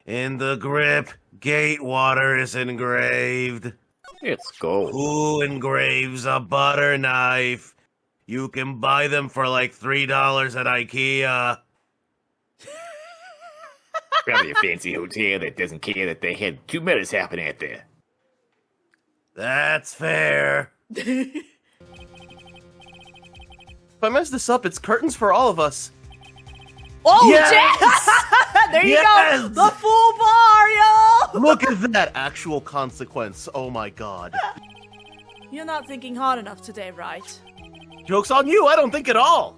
In the grip, Gatewater is engraved. It's gold. Who engraves a butter knife? You can buy them for like $3 at IKEA. Probably a fancy hotel that doesn't care that they had 2 murders happen out there. That's fair. If I mess this up, it's curtains for all of us. Oh, Yes! there you Yes! go! The full bar, yo! Look at that actual consequence. Oh my god. You're not thinking hard enough today, Wright. Joke's on you, I don't think at all.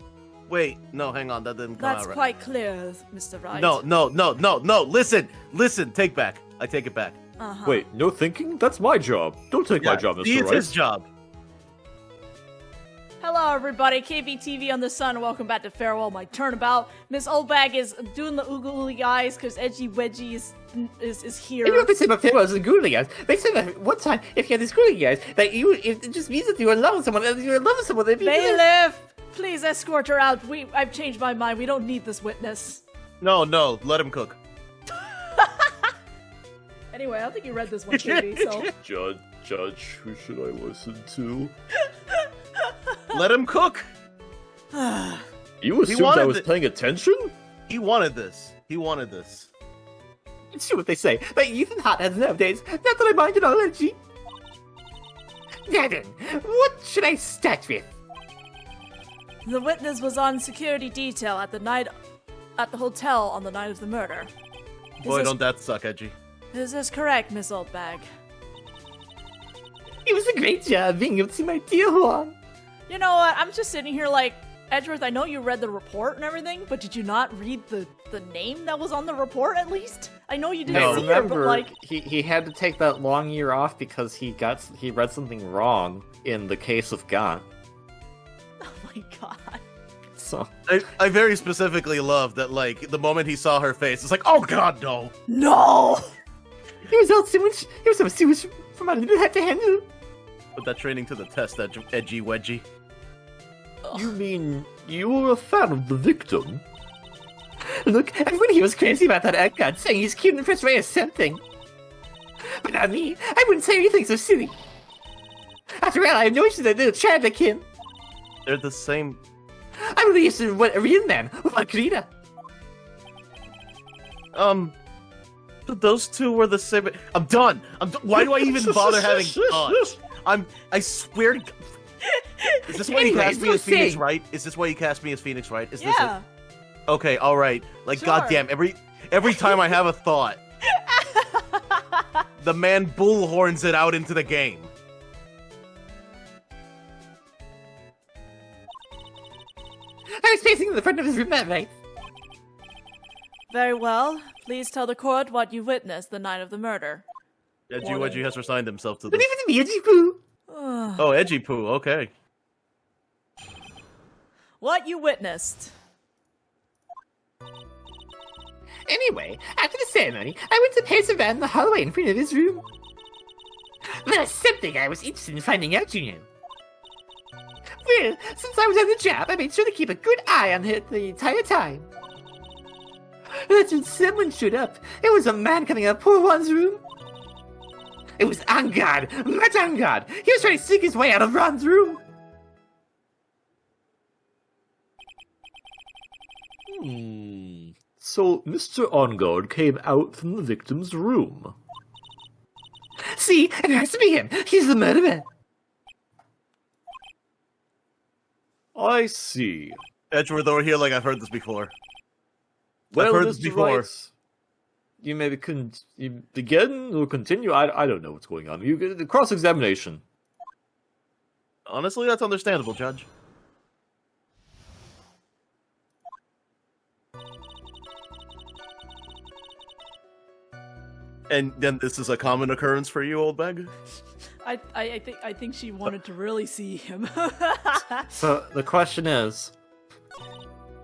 Wait, no, hang on, that didn't come That's out right. quite clear, Mr. Wright. No, listen, take back. I take it back. Uh-huh. Wait, no thinking? That's my job. Don't take my job, Mr. It's Wright. his job. Hello, everybody. KBTV on the Sun. Welcome back to Farewell My Turnabout. Miss Oldbag is doing the oogle eyes because Edgy Wedgie is here. You know what they say about females and googly eyes? They say that one time, if you had these googly eyes, that it just means that you're in love with someone. If you're in love with someone, they Bailiff, please escort her out. I've changed my mind. We don't need this witness. No, let him cook. Anyway, I don't think you read this one, KB, so... Judge, who should I listen to? Let him cook. You assumed I was paying attention? He wanted this. It's true what they say, but Ethan Hot has nowadays. Not that I mind at all, Edgy. Now then, what should I start with? The witness was on security detail at the hotel on the night of the murder. Boy, don't that suck, Edgy. Is this correct, Miss Oldbag? It was a great job being able to see my dear one. You know what? I'm just sitting here like, Edgeworth, I know you read the report and everything, but did you not read the name that was on the report at least? I know you didn't see her, but like... he had to take that long year off because he read something wrong in the case of Gaunt. Oh my god. So I very specifically love that, like, the moment he saw her face, it's like, oh god, no! No! It was so much for my little head to handle. Put that training to the test, that Edgy Wedgie. You mean you were a fan of the victim? Look, everybody here was crazy about that Egggod saying he's cute and Prince Ray or something. But not me. I wouldn't say anything so silly. After all, I have no issue with that little child like him. They're the same. I'm really used to what a real man with Margarita. Those two were the same. I'm done. Why do I even bother having thoughts? I swear to. Is this why you cast me as Phoenix Wright? Is this why you cast me as Phoenix Wright? Is this it? Okay, all right. Like, sure. goddamn, every time I have a thought, the man bullhorns it out into the game. I was facing in the front of his room that night. Very well. Please tell the court what you witnessed the night of the murder. Edgy Wedgie has resigned himself to But this. even to me, Edgy Poo. Oh, Edgy Poo, okay. What you witnessed. Anyway, after the ceremony, I went to pace around the hallway in front of his room. There's something I was interested in finding out, you know. Well, since I was on the job, I made sure to keep a good eye on her the entire time. That's when someone showed up. It was a man coming out of poor one's room. It was Angad, Matt Angad. He was trying to sneak his way out of Ron's room. So Mr. Angad came out from the victim's room. See, it has to be him. He's the murderer. I see. Edgeworth over here, like I've heard this before. Well, I've heard this Mr. before. Wright, you maybe you begin or continue. I don't know what's going on. You get the cross-examination. Honestly, that's understandable, Judge. And then this is a common occurrence for you, old bag? I think she wanted to really see him. So the question is,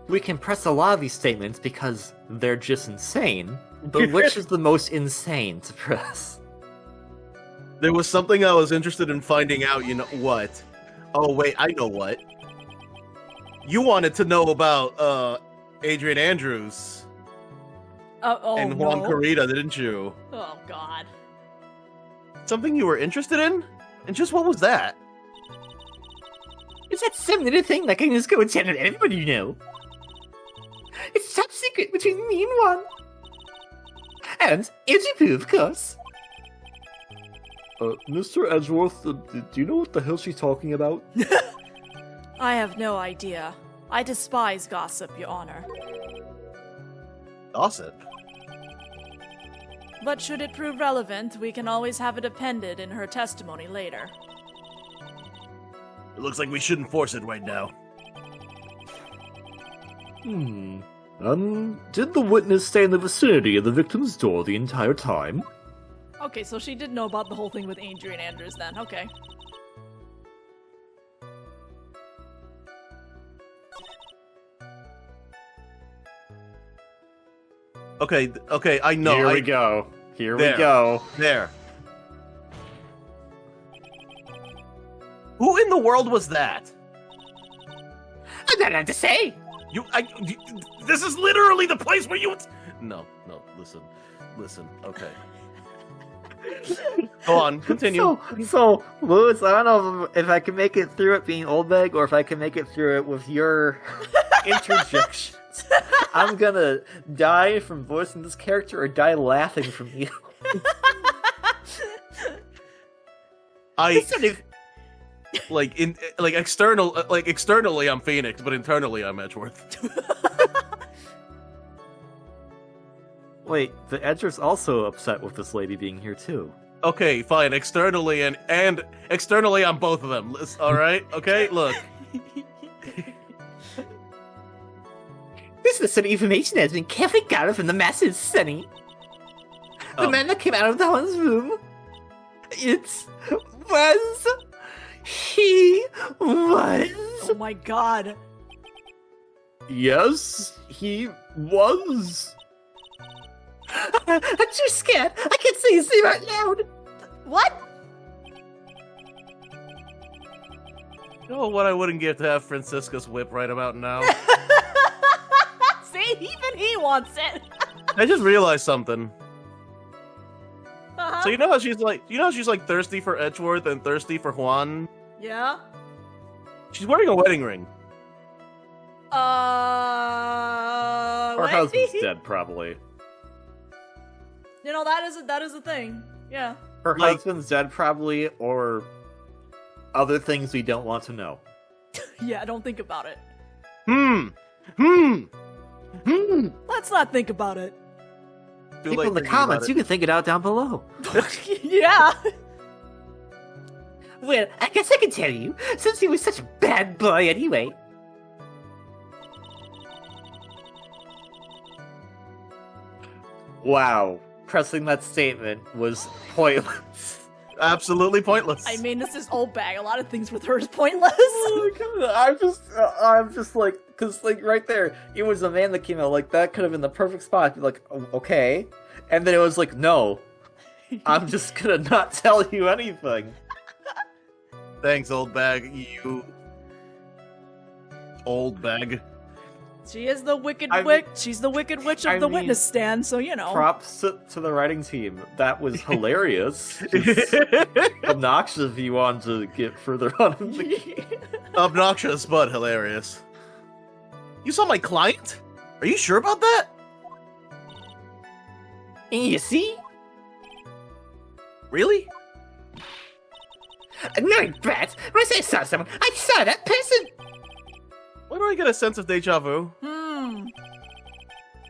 we can press a lot of these statements because they're just insane, but which is the most insane to press? There was something I was interested in finding out, you know what? Oh wait, I know what. You wanted to know about Adrian Andrews. and Juan no. Corrida, didn't you? Oh God. Something you were interested in? And just what was that? Is that some little thing that can just go and tell everybody you know? It's top secret between me and Juan. And Edgy of course. Mr. Edgeworth, do you know what the hell she's talking about? I have no idea. I despise gossip, Your Honor. Gossip? But should it prove relevant, we can always have it appended in her testimony later. It looks like we shouldn't force it right now. Did the witness stay in the vicinity of the victim's door the entire time? Okay, so she did know about the whole thing with Adrian Andrews then. Okay. Okay, I know. Here we go. Here There. we go. There. Who in the world was that? I'm not allowed to say. This is literally the place where you... No, listen, okay. Go on, continue. So, Louis, I don't know if I can make it through it being Old Meg, or if I can make it through it with your interjections. I'm gonna die from voicing this character, or die laughing from you. Externally I'm Phoenix, but internally I'm Edgeworth. Wait, the Edger's also upset with this lady being here too. Okay, fine. Externally and externally I'm both of them. All right. Okay. Look. This lesson of information has been carefully gathered from the masses, Sonny. The man that came out of the Hunt's room. He was. Oh my God. Yes, he was. I'm too scared. I can't say his name out loud. What? You know what I wouldn't give to have Francisca's whip right about now? See, even he wants it. I just realized something. Uh-huh. So you know how she's like thirsty for Edgeworth and thirsty for Juan? Yeah. She's wearing a wedding ring. Her what? husband's dead, probably. You know, that is a thing. Yeah. Her Like- husband's dead, probably, or other things we don't want to know. Yeah, don't think about it. Let's not think about it. Too People late in the thinking about comments, it. you can think it out down below. Yeah. Well, I guess I can tell you, since he was such a bad boy anyway. Wow, pressing that statement was pointless. Absolutely pointless. I mean, this is old bag. A lot of things with her is pointless. Oh my God, I'm just like, cause like right there, it was a man that came out, like that could have been the perfect spot. Be like, oh, okay, and then it was like, no, I'm just gonna not tell you anything. Thanks, old bag. You old bag. She is the wicked I witch. She's the wicked witch of I the mean, witness stand. So you know. Props to the writing team. That was hilarious. Just obnoxious if you want to get further on in the game. Obnoxious but hilarious. You saw my client? Are you sure about that? You see? Really? No, Brett. When I say I saw someone, I saw that person. Why do I get a sense of deja vu?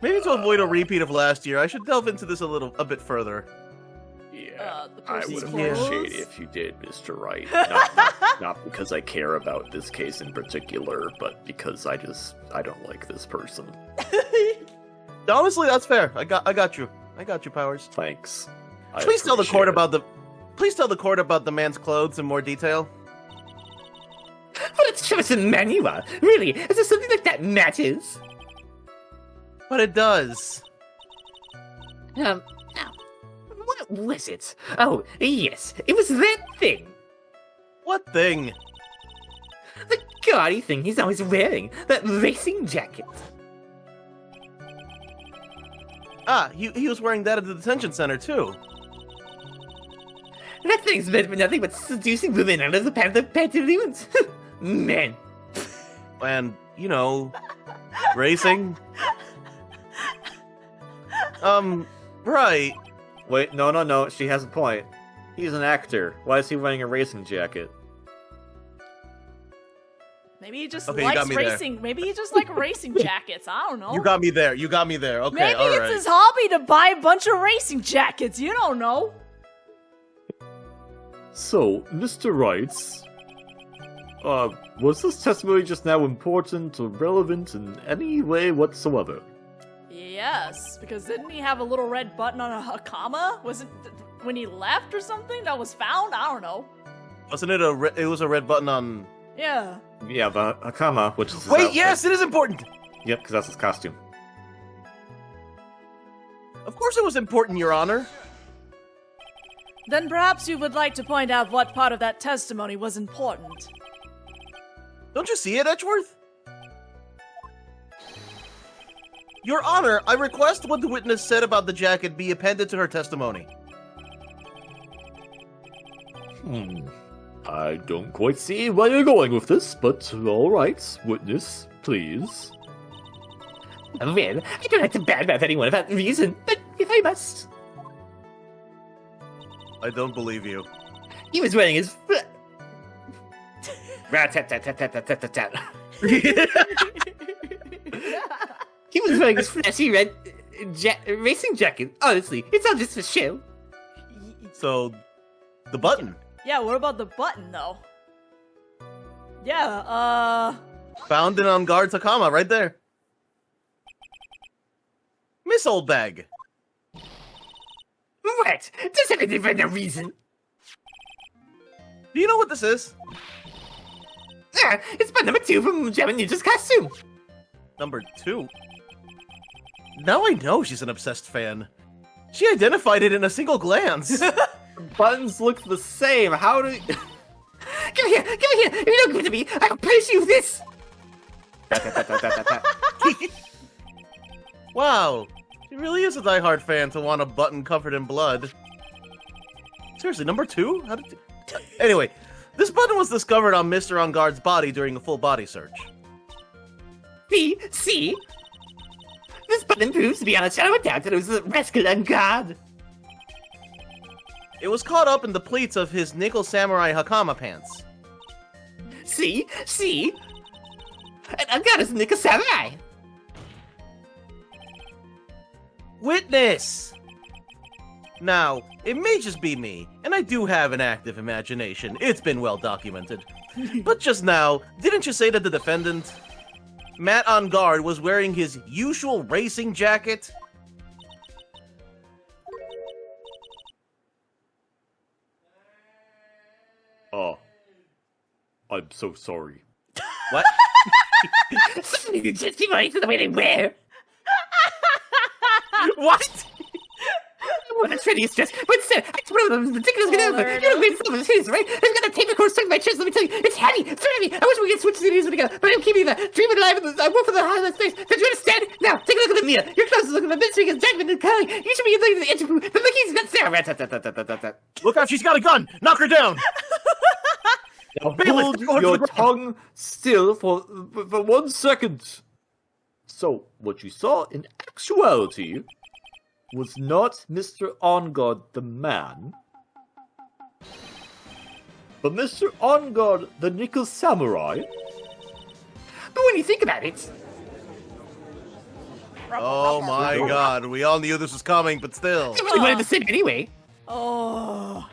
Maybe to avoid a repeat of last year, I should delve into this a bit further. Yeah, The I person's would clothes? appreciate it if you did, Mr. Wright. Not because I care about this case in particular, but because I don't like this person. Honestly, that's fair. I got you. I got you, Powers. Thanks. Please tell the court about the man's clothes in more detail. Well, let's show us a manual. Really, is there something like that matters? But it does. Now, what was it? Oh, yes, it was that thing. What thing? The gaudy thing he's always wearing. That racing jacket. He was wearing that at the detention center, too. That thing's meant for nothing but seducing women under the pantaloons. Man. And, racing. Right. Wait, no, she has a point. He's an actor. Why is he wearing a racing jacket? Maybe he just Okay, you got likes me there. racing. Maybe he just likes racing jackets. I don't know. You got me there. Okay, Maybe all it's right. his hobby to buy a bunch of racing jackets. You don't know. So, Mr. Wright, was this testimony just now important or relevant in any way whatsoever? Yes, because didn't he have a little red button on a comma? Was it when he left or something that was found? I don't know. Wasn't it it was a red button on... Yeah. Yeah, the Hakama, which is his Wait, outfit. yes, it is important! Yep, because that's his costume. Of course it was important, Your Honor. Then perhaps you would like to point out what part of that testimony was important. Don't you see it, Edgeworth? Your Honor, I request what the witness said about the jacket be appended to her testimony. I don't quite see where you're going with this, but alright, witness, please. Well, I don't like to badmouth anyone for that reason, but if I must. I don't believe you. He was wearing his... Rat-tat-tat-tat-tat-tat-tat-tat. He was wearing his flashy red racing jacket. Honestly, it's all just for show. So, the button. Yeah, what about the button though? Yeah, Found in on guard Takama, right there. Miss Oldbag. What? Just everything for no reason. Do you know what this is? It's button number 2 from Gemma Ninja's costume. Number 2. Now I know she's an obsessed fan. She identified it in a single glance. Buttons look the same. How do? Give it here! If you don't give it to me, I'll punish you with this! Wow, she really is a diehard fan to want a button covered in blood. Seriously, number 2? How did? Anyway, this button was discovered on Mr. On Guard's body during a full body search. See? This button proves to be on a shadow of doubt that it was the rascal on guard. It was caught up in the pleats of his nickel samurai Hakama pants. See? And on guard is Nika Samurai. Witness! Now, it may just be me, and I do have an active imagination. It's been well documented. But just now, didn't you say that the defendant, Matt On Guard, was wearing his usual racing jacket? I'm so sorry. What? Suddenly the testimony to the way they wear. What? Well, that's really stress. But instead, I told them ridiculous Oh, over. there it You're going to some serious, right? I've got a tape recorder stuck in my chest. Let me tell you, it's heavy. It's so heavy. I wish we could switch cities together, but I'm keeping that. Dream it alive. I work for the highlight space. Don't you understand? Now, take a look at the mirror. Your clothes look at the midstream as Jackman and Curly. You should be looking at the interview. The Mickey's not there. Rat-tat-tat-tat-tat-tat. Look out, she's got a gun! Knock her down! Now Bailiff, hold go to your the ground. tongue still for 1 second. So, what you saw in actuality was not Mr. On Guard the man, but Mr. On Guard the Nickel Samurai. But when you think about it, Oh my god, we all knew this was coming, but still. I really wanted the same anyway. Oh.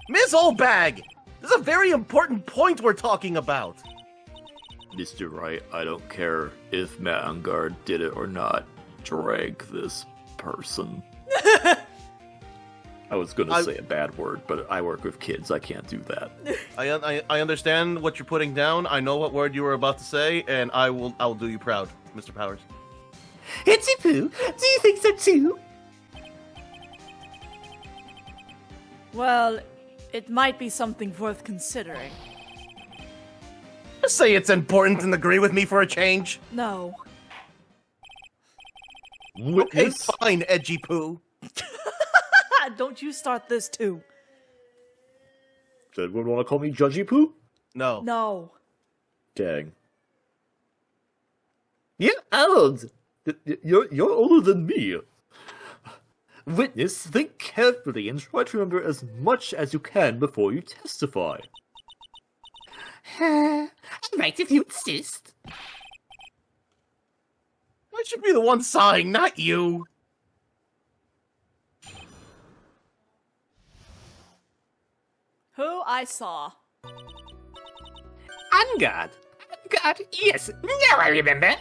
Miss Oldbag! This is a very important point we're talking about. Mr. Wright, I don't care if Matt On Guard did it or not. Drag this person. I was gonna say a bad word, but I work with kids. I can't do that. I understand what you're putting down. I know what word you were about to say, and I will do you proud, Mr. Powers. Itsy Poo, do you think so too? Well, it might be something worth considering. Just say it's important and agree with me for a change. No. Okay, Witness? fine, Edgy Poo. Don't you start this too. Does anyone want to call me Judgy Poo? No. No. Dang. You're old. You're older than me. Witness, think carefully and try to remember as much as you can before you testify. All right, if you insist. I should be the one sighing, not you. Who I saw. Angard. Angard, yes. Now I remember.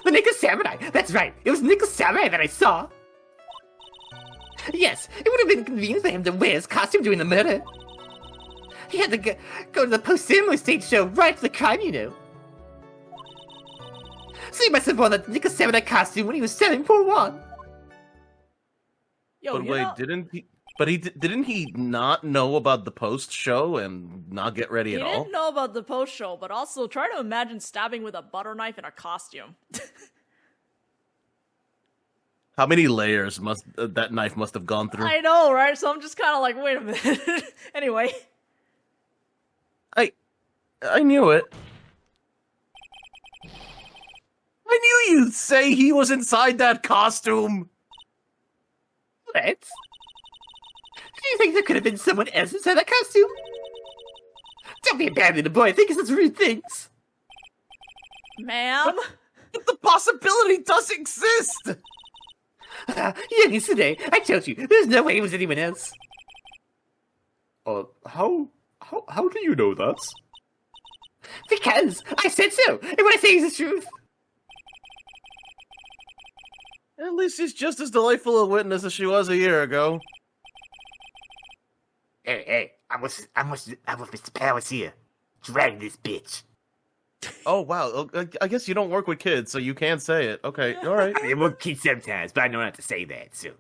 The Nickel Samurai. That's right. It was Nickel Samurai that I saw. Yes, it would have been convenient for him to wear his costume during the murder. He had to go to the post-ceremony stage show right after the crime, you know. So he must have worn the Nickel Samurai costume when he was selling poor Juan. Yo, But you wait, know, didn't he? But didn't he not know about the post show and not get ready he at all? didn't know about the post show, but also try to imagine stabbing with a butter knife in a costume. How many layers must that knife must have gone through? I know, right? So I'm just kind of like, wait a minute. Anyway. I knew it. I knew you'd say he was inside that costume. What? Do you think there could have been someone else inside that costume? Don't be a bad little boy thinking such rude things. Ma'am? But the possibility does exist. Young today, I told you, there's no way it was anyone else. How do you know that? Because I said so, and what I say is the truth. At least she's just as delightful a witness as she was a year ago. Hey, I'm with Mr. Powers here. Drag this bitch. Oh wow, I guess you don't work with kids, so you can't say it. Okay, all right. I work kids sometimes, but I know not to say that, so.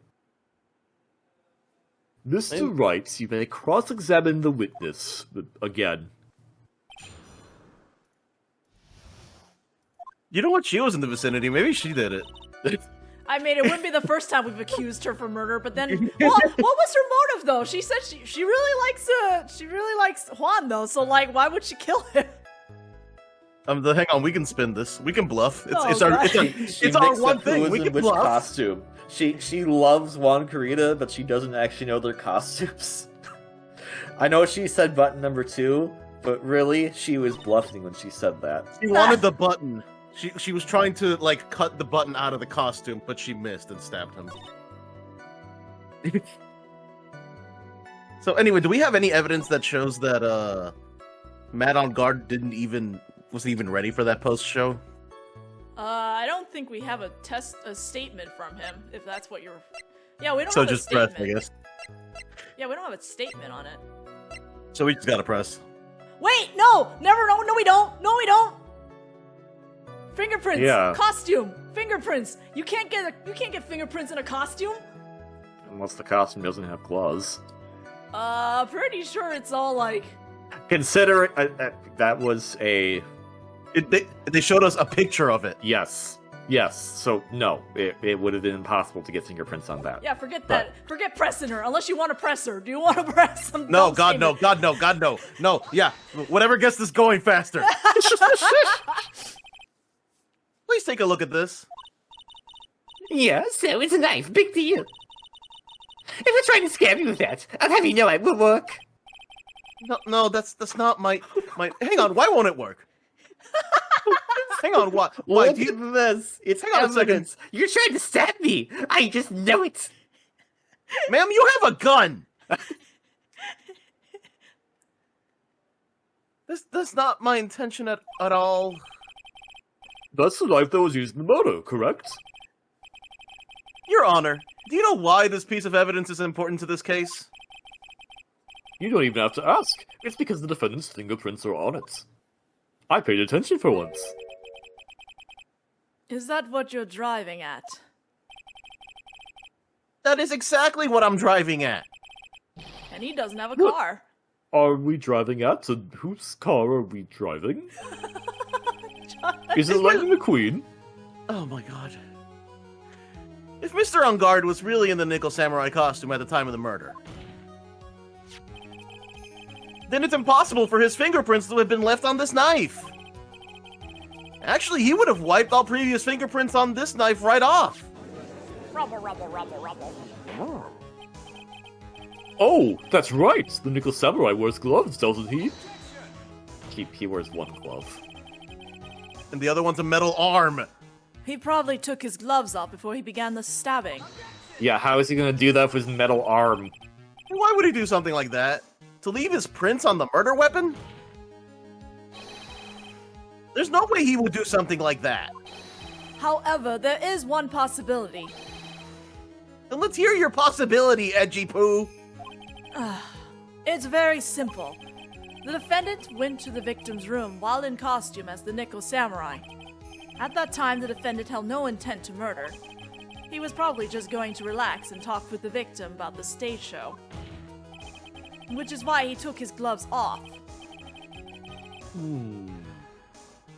Mr. Wright, you may cross-examine the witness again. You know what? She was in the vicinity. Maybe she did it. I mean, it wouldn't be the first time we've accused her for murder, but then, what was her motive though? She said she really likes Juan though, so like, why would she kill him? Hang on, we can spin this. We can bluff. Oh, It's She our mixed one up thing. who was We in can which bluff. costume. She loves Juan Kurita, but she doesn't actually know their costumes. I know she said button number 2, but really, she was bluffing when she said that. She wanted the button. She was trying to like cut the button out of the costume, but she missed and stabbed him. So anyway, do we have any evidence that shows that Matt on Guard wasn't even ready for that post show? I don't think we have a statement from him, if that's what you're... Yeah, we don't So have just a statement. press, I guess. Yeah, we don't have a statement on it. So we just gotta press. Wait, no! Never, no, we don't! No, we don't! Fingerprints! Yeah. Costume! Fingerprints! You can't get fingerprints in a costume? Unless the costume doesn't have claws. Pretty sure it's all like... Consider that was a... They showed us a picture of it. Yes. So, no. It would have been impossible to get fingerprints on that. Yeah, forget that. Forget pressing her, unless you want to press her. Do you want to press some? No, God, no, God, no, God, no. No, yeah. Whatever gets this going faster. Please take a look at this. Yeah, so it's a knife, big deal. If we're trying to scam you with that, I'll have you know it will work. No, that's not my. Hang on, why won't it work? Hang on, why? Look Do you, at this. It's hang on a second, evidence. You're trying to stab me. I just know it. ma'am. You have a gun. That's not my intention at all. That's the knife that was used in the murder, correct? Your Honor, do you know why this piece of evidence is important to this case? You don't even have to ask. It's because the defendant's fingerprints are on it. I paid attention for once. Is that what you're driving at? That is exactly what I'm driving at. And he doesn't have a What? car. Are we driving at? And whose car are we driving? Is it Lightning McQueen? Oh my God. If Mr. On Guard was really in the Nickel Samurai costume at the time of the murder, then it's impossible for his fingerprints to have been left on this knife. Actually, he would have wiped all previous fingerprints on this knife right off. Rubble, rubble, rubble, rubble. Oh, that's right. The Nickel Samurai wears gloves, doesn't he? He wears one glove. And the other one's a metal arm. He probably took his gloves off before he began the stabbing. Yeah, how is he gonna do that with his metal arm? Why would he do something like that? To leave his prints on the murder weapon? There's no way he would do something like that. However, there is one possibility. Then let's hear your possibility, Edgy Poo. It's very simple. The defendant went to the victim's room while in costume as the Nickel Samurai. At that time, the defendant held no intent to murder. He was probably just going to relax and talk with the victim about the stage show. Which is why he took his gloves off.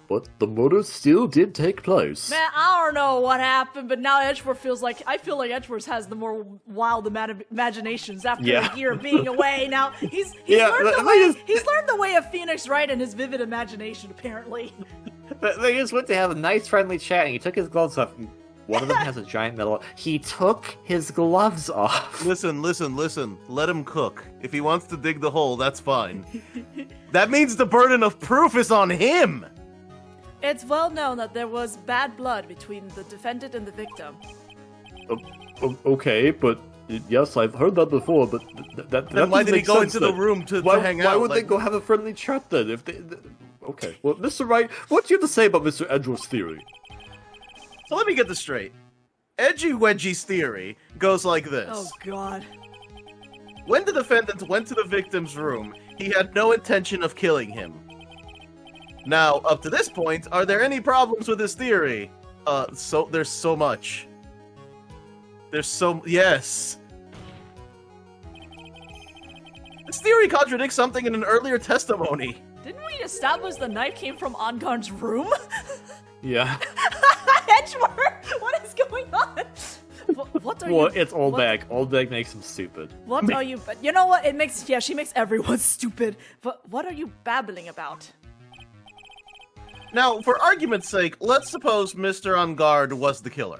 But the murder still did take place. Man, I don't know what happened, but now Edgeworth I feel like Edgeworth has the more wild imaginations after a year of being away. Now he's learned the way of Phoenix Wright and his vivid imagination, apparently. They just went to have a nice friendly chat and he took his gloves off. One of them has a giant metal. He took his gloves off. Listen. Let him cook. If he wants to dig the hole, that's fine. That means the burden of proof is on him. It's well known that there was bad blood between the defendant and the victim. Okay, but yes, I've heard that before, but then why did he go into the room to hang out? Why would they go have a friendly chat then? Okay, well, Mr. Wright, what do you have to say about Mr. Edgeworth's theory? So let me get this straight. Edgy Wedgy's theory goes like this. Oh, God. When the defendant went to the victim's room, he had no intention of killing him. Now, up to this point, are there any problems with his theory? There's so much. Yes. This theory contradicts something in an earlier testimony. Didn't we establish the knife came from Ongarn's room? Yeah. Edgeworth, what is going on? What are you? Well, it's Oldbag. Oldbag makes him stupid. What are you? You know what? She makes everyone stupid. But what are you babbling about? Now, for argument's sake, let's suppose Mr. On Guard was the killer.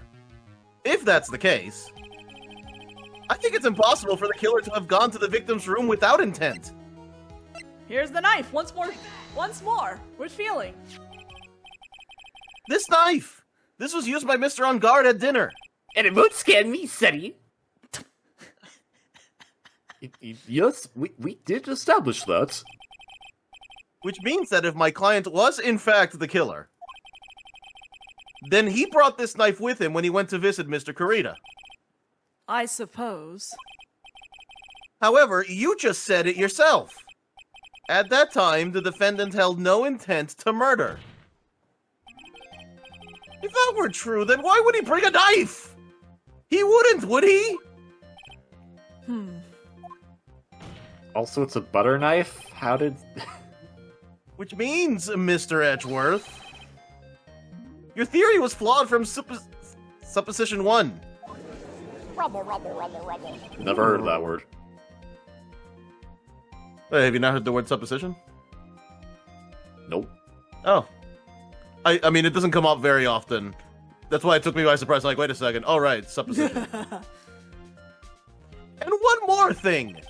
If that's the case, I think it's impossible for the killer to have gone to the victim's room without intent. Here's the knife. Once more. We're feeling. This knife! This was used by Mr. On Guard at dinner. And it won't scare me, Sonny. Yes, we did establish that. Which means that if my client was in fact the killer, then he brought this knife with him when he went to visit Mr. Kurita. I suppose. However, you just said it yourself. At that time, the defendant held no intent to murder. If that were true, then why would he bring a knife? He wouldn't, would he? Also, it's a butter knife? How did... Which means, Mr. Edgeworth, your theory was flawed from supposition 1. Rubble. Never heard of that word. Wait, have you not heard the word supposition? Nope. Oh. I mean, it doesn't come up very often. That's why it took me by surprise. Like, wait a second. Oh, right, supposition. And one more thing.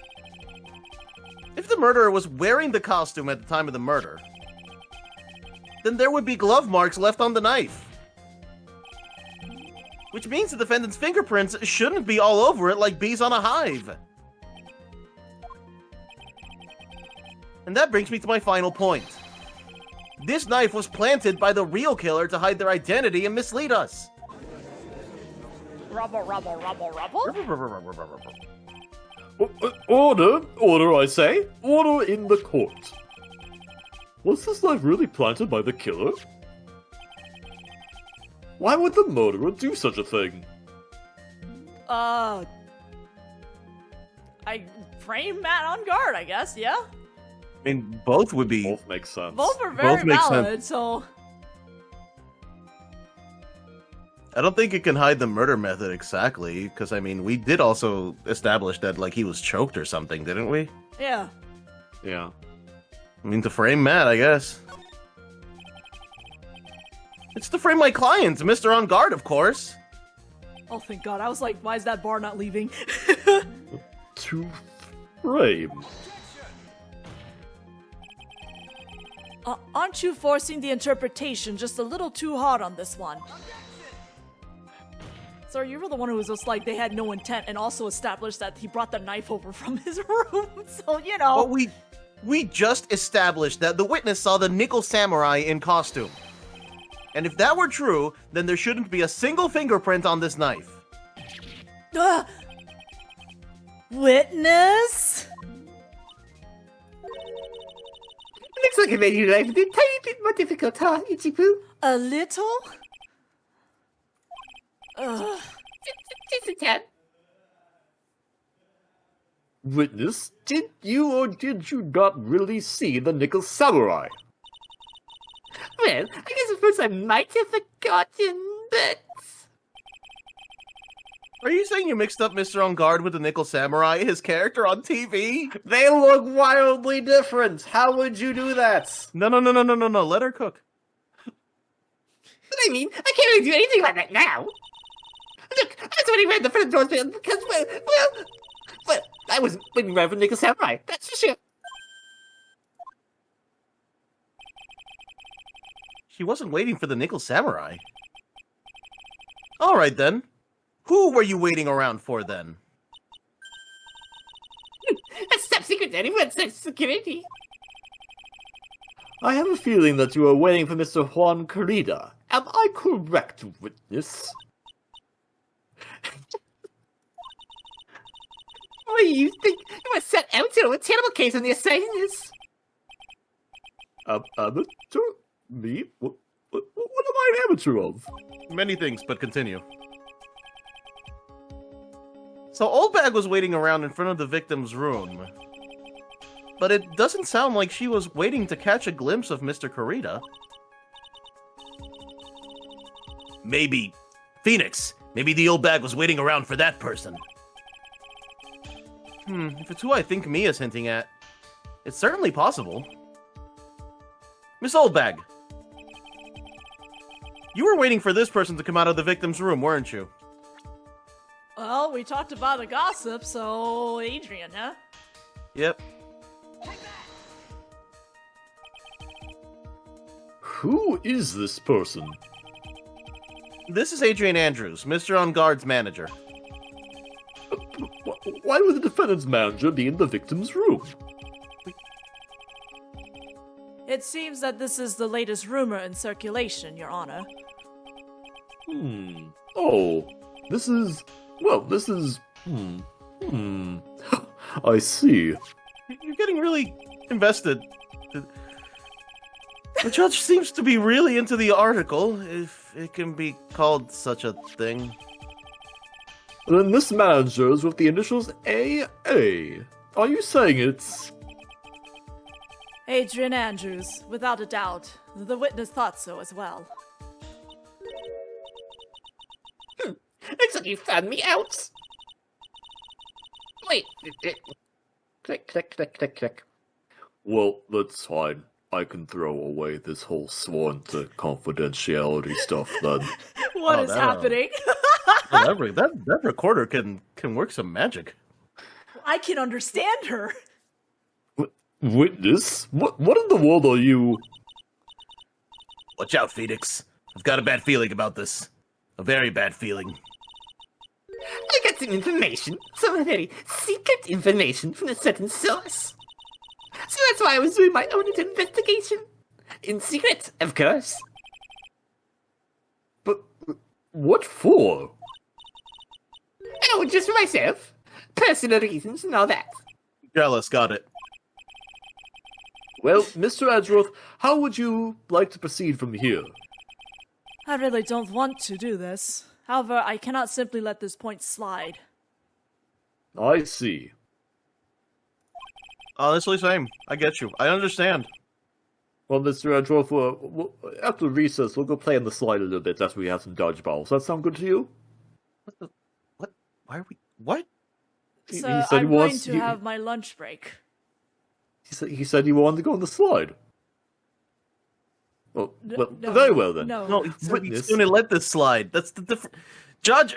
If the murderer was wearing the costume at the time of the murder, then there would be glove marks left on the knife. Which means the defendant's fingerprints shouldn't be all over it like bees on a hive. And that brings me to my final point. This knife was planted by the real killer to hide their identity and mislead us. Rubble. Order, I say. Order in the court. Was this knife really planted by the killer? Why would the murderer do such a thing? I frame Matt on guard, I guess, yeah? I mean, both would be... Both make sense. Both are very make valid, sense. so... I don't think it can hide the murder method exactly, because, I mean, we did also establish that, like, he was choked or something, didn't we? Yeah. Yeah. I mean, to frame Matt, I guess. It's to frame my client, Mr. On Guard, of course. Oh, thank God. I was like, why is that bar not leaving? To frame. Aren't you forcing the interpretation just a little too hard on this one? Sir, you were the one who was just like, they had no intent, and also established that he brought the knife over from his room, so, you know. But we just established that the witness saw the Nickel Samurai in costume. And if that were true, then there shouldn't be a single fingerprint on this knife. Witness? Looks like I made your life a tiny bit more difficult, huh, Ichibu? A little? Just a tad. Witness, did you or did you not really see the Nickel Samurai? Well, I guess at first I might have forgotten, but... Are you saying you mixed up Mr. On Guard with the Nickel Samurai, his character on TV? They look wildly different. How would you do that? No. Let her cook. But I mean, I can't really do anything about that now. Look, I was only ran the front door because, well, I wasn't waiting around for Nickel Samurai, that's for sure. She wasn't waiting for the Nickel Samurai. All right, then. Who were you waiting around for, then? That's top secret, anyone's security. I have a feeling that you are waiting for Mr. Juan Carida. Am I correct, witness? What do you think? You were set out to a terrible case on the assassin is. Amateur? Me? What am I an amateur of? Many things, but continue. So Oldbag was waiting around in front of the victim's room. But it doesn't sound like she was waiting to catch a glimpse of Mr. Carida. Maybe Phoenix. Maybe the Oldbag was waiting around for that person. If it's who I think Mia's hinting at, it's certainly possible. Miss Oldbag, you were waiting for this person to come out of the victim's room, weren't you? Well, we talked about the gossip, so Adrian, huh? Yep. Who is this person? This is Adrian Andrews, Mr. On Guard's manager. Why would the defendant's manager be in the victim's room? It seems that this is the latest rumor in circulation, Your Honor. Oh, this is... I see. You're getting really invested. The judge seems to be really into the article, if it can be called such a thing. Then this manager is with the initials AA. Are you saying it's... Adrian Andrews, without a doubt. The witness thought so as well. Looks like you found me out. Wait. Click, click, click, click, click. Well, that's fine. I can throw away this whole sworn to confidentiality stuff then. What is happening? That recorder can work some magic. I can understand her. Witness? What in the world are you... Watch out, Phoenix. I've got a bad feeling about this. A very bad feeling. I got some information, some very secret information from a certain source. So that's why I was doing my own investigation. In secret, of course. But what for? Oh, just for myself. Personal reasons and all that. Jealous, got it. Well, Mr. Edgeworth, how would you like to proceed from here? I really don't want to do this. However, I cannot simply let this point slide. I see. Honestly, same. I get you. I understand. Well, Mr. Edgeworth, after recess, we'll go play on the slide a little bit after we have some dodgeballs. Does that sound good to you? What? Why are we? What? He So said he I'm going wants- to have my lunch break. He said he wanted to go on the slide. Well, No, very well then. No. No, he's Witness. going to let this slide. That's the different. Judge,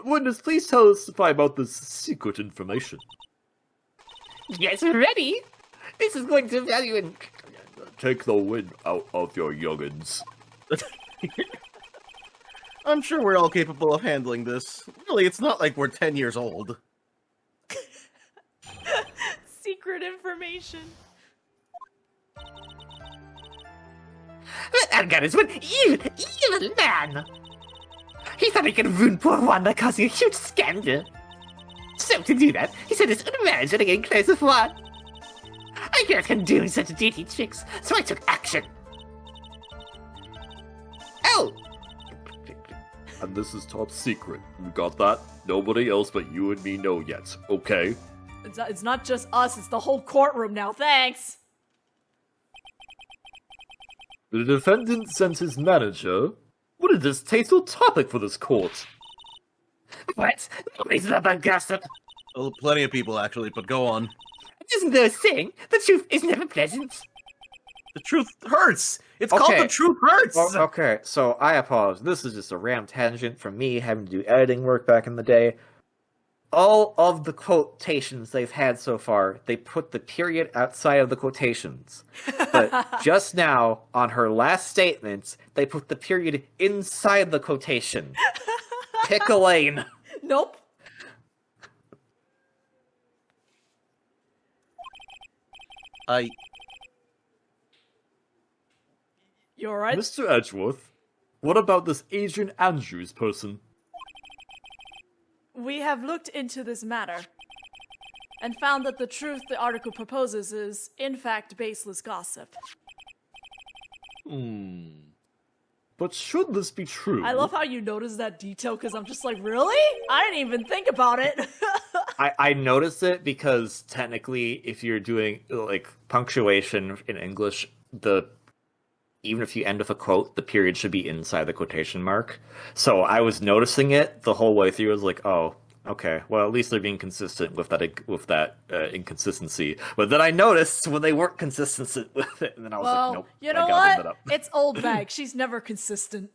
Witness, please tell us about this secret information. Yes, we're ready. This is going to value in... Take the wind out of your youngins. I'm sure we're all capable of handling this. Really, it's not like we're 10 years old. Secret information. That guy is one evil man. He thought he could ruin poor Wanda causing a huge scandal. So to do that, he sent his own manager to get close with Wanda. I can't condone such dirty tricks, so I took action. Oh! And this is top secret. You got that? Nobody else but you and me know yet, okay? It's not just us, it's the whole courtroom now, thanks! The defendant sent his manager. What a distasteful topic for this court. What? Nobody's about gossip. Well, plenty of people, actually, but go on. Isn't there a saying, the truth is never pleasant? The truth hurts! It's called Okay. The Truth Hurts! Well, okay, so I apologize. This is just a random tangent from me having to do editing work back in the day. All of the quotations they've had so far, they put the period outside of the quotations. But just now, on her last statements, they put the period inside the quotation. Pick a lane. Nope. You alright? Mr. Edgeworth, what about this Adrian Andrews person? We have looked into this matter and found that the truth the article proposes is, in fact, baseless gossip. But should this be true? I love how you notice that detail because I'm just like, really? I didn't even think about it. I noticed it because technically, if you're doing like punctuation in English, even if you end with a quote, the period should be inside the quotation mark. So I was noticing it the whole way through. I was like, oh, okay. Well, at least they're being consistent with that inconsistency. But then I noticed when they weren't consistent with it, and then I was Well, like, nope. you I know gotta bring what? that up. It's old bag. She's never consistent.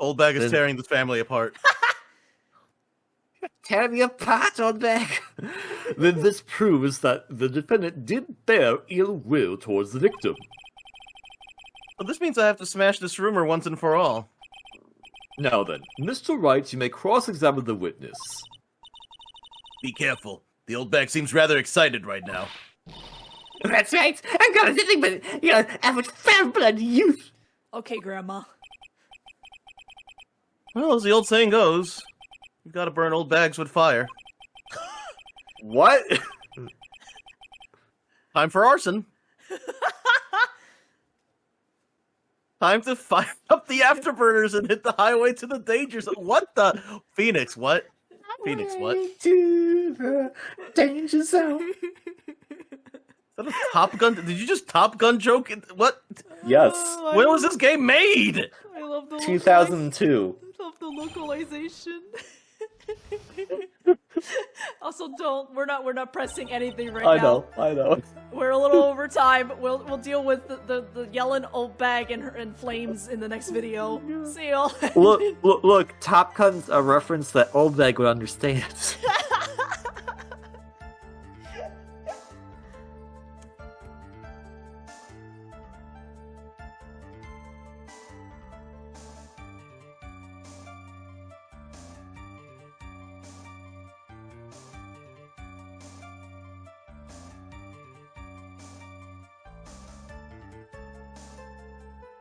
Old Bag is tearing this family apart. Tear me apart, old bag. Then this proves that the defendant did bear ill will towards the victim. Well, this means I have to smash this rumor once and for all. Now then, Mr. Wright, you may cross-examine the witness. Be careful. The Old Bag seems rather excited right now. That's right. I've got nothing but, average fair-blood youth. Okay, Grandma. Well, as the old saying goes, you gotta burn old bags with fire. What? Time for arson. Time to fire up the afterburners and hit the highway to the danger zone. What the? Phoenix, what? Phoenix, what? Is To the danger zone. that a Top Gun? Did you just Top Gun joke? What? Yes. When was this game made? I love the 2002. I love the localization. Also, we're not pressing anything right now. I know. We're a little over time. We'll deal with the yelling old bag and flames in the next video. See y'all. Look, Top Gun's a reference that Old Bag would understand.